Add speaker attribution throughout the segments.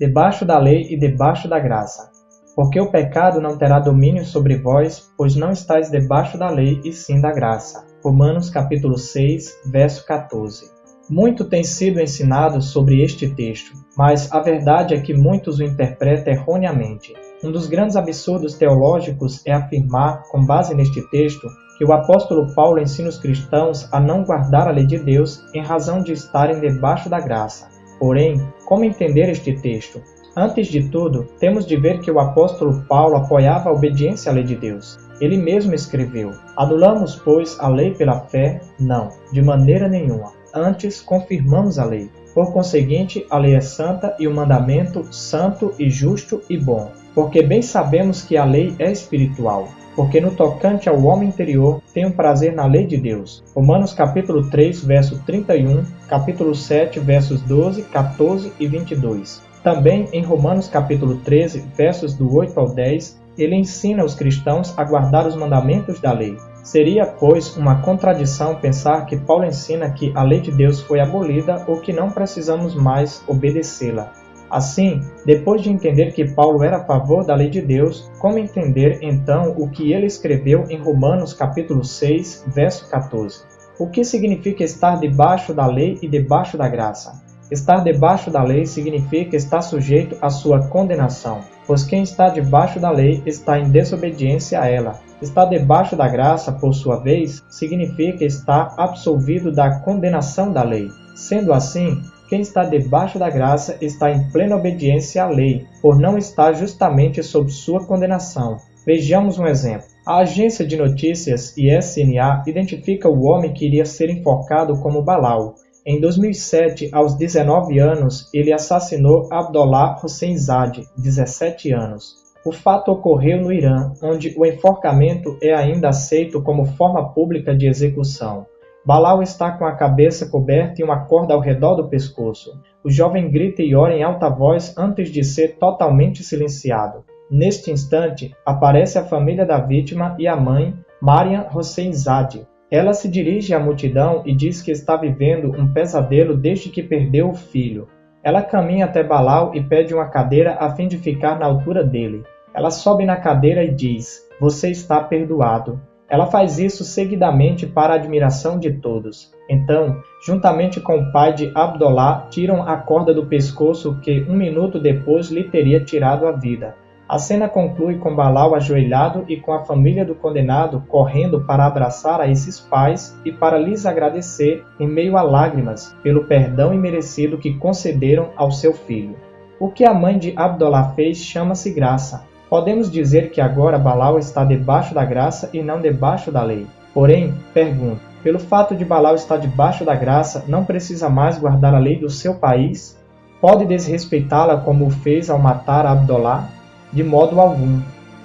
Speaker 1: debaixo da lei e debaixo da graça. Porque o pecado não terá domínio sobre vós, pois não estáis debaixo da lei e sim da graça. Romanos capítulo 6, verso 14. Muito tem sido ensinado sobre este texto, mas a verdade é que muitos o interpretam erroneamente. Um dos grandes absurdos teológicos é afirmar, com base neste texto, que o apóstolo Paulo ensina os cristãos a não guardar a lei de Deus em razão de estarem debaixo da graça. Porém, como entender este texto? Antes de tudo, temos de ver que o apóstolo Paulo apoiava a obediência à lei de Deus. Ele mesmo escreveu: "Anulamos, pois, a lei pela fé? Não, de maneira nenhuma. Antes, confirmamos a lei. Por conseguinte, a lei é santa e o mandamento santo e justo e bom. Porque bem sabemos que a lei é espiritual. Porque no tocante ao homem interior, tenho prazer na lei de Deus." Romanos capítulo 3, verso 31, capítulo 7, versos 12, 14 e 22. Também em Romanos capítulo 13, versos do 8 ao 10, ele ensina os cristãos a guardar os mandamentos da lei. Seria, pois, uma contradição pensar que Paulo ensina que a lei de Deus foi abolida ou que não precisamos mais obedecê-la. Assim, depois de entender que Paulo era a favor da lei de Deus, como entender então o que ele escreveu em Romanos capítulo 6, verso 14? O que significa estar debaixo da lei e debaixo da graça? Estar debaixo da lei significa estar sujeito à sua condenação, pois quem está debaixo da lei está em desobediência a ela. Estar debaixo da graça, por sua vez, significa estar absolvido da condenação da lei. Sendo assim, quem está debaixo da graça está em plena obediência à lei, por não estar justamente sob sua condenação. Vejamos um exemplo. A agência de notícias ISNA identifica o homem que iria ser enforcado como Balau. Em 2007, aos 19 anos, ele assassinou Abdollah Hosseinzade, 17 anos. O fato ocorreu no Irã, onde o enforcamento é ainda aceito como forma pública de execução. Balau está com a cabeça coberta e uma corda ao redor do pescoço. O jovem grita e ora em alta voz antes de ser totalmente silenciado. Neste instante, aparece a família da vítima e a mãe, Mariam Hosseinzade. Ela se dirige à multidão e diz que está vivendo um pesadelo desde que perdeu o filho. Ela caminha até Balau e pede uma cadeira a fim de ficar na altura dele. Ela sobe na cadeira e diz: "Você está perdoado." Ela faz isso seguidamente para a admiração de todos. Então, juntamente com o pai de Abdollah, tiram a corda do pescoço que 1 minuto depois lhe teria tirado a vida. A cena conclui com Balau ajoelhado e com a família do condenado correndo para abraçar a esses pais e para lhes agradecer, em meio a lágrimas, pelo perdão imerecido que concederam ao seu filho. O que a mãe de Abdollah fez chama-se graça. Podemos dizer que agora Balau está debaixo da graça e não debaixo da lei. Porém, pergunto, pelo fato de Balau estar debaixo da graça, não precisa mais guardar a lei do seu país? Pode desrespeitá-la como o fez ao matar Abdollah? De modo algum.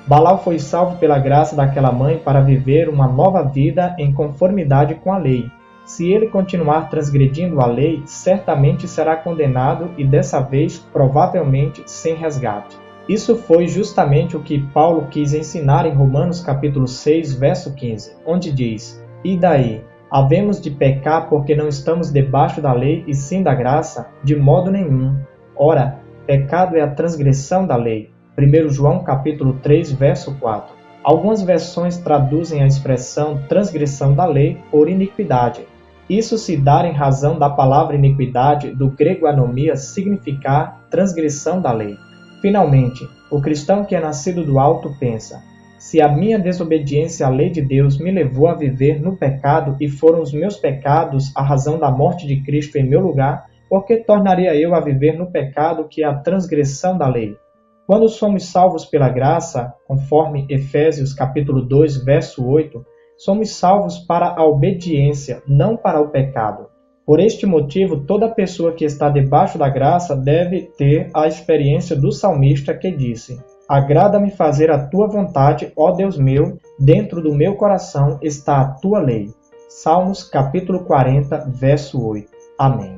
Speaker 1: Balau foi salvo pela graça daquela mãe para viver uma nova vida em conformidade com a lei. Se ele continuar transgredindo a lei, certamente será condenado e dessa vez, provavelmente, sem resgate. Isso foi justamente o que Paulo quis ensinar em Romanos capítulo 6, verso 15, onde diz: "E daí? Havemos de pecar porque não estamos debaixo da lei e sim da graça? De modo nenhum. Ora, pecado é a transgressão da lei." 1 João capítulo 3, verso 4. Algumas versões traduzem a expressão transgressão da lei por iniquidade. Isso se dá em razão da palavra iniquidade, do grego anomia, significar transgressão da lei. Finalmente, o cristão que é nascido do alto pensa: se a minha desobediência à lei de Deus me levou a viver no pecado e foram os meus pecados a razão da morte de Cristo em meu lugar, por que tornaria eu a viver no pecado que é a transgressão da lei? Quando somos salvos pela graça, conforme Efésios capítulo 2, verso 8, somos salvos para a obediência, não para o pecado. Por este motivo, toda pessoa que está debaixo da graça deve ter a experiência do salmista que disse: "Agrada-me fazer a tua vontade, ó Deus meu, dentro do meu coração está a tua lei." Salmos capítulo 40, verso 8. Amém.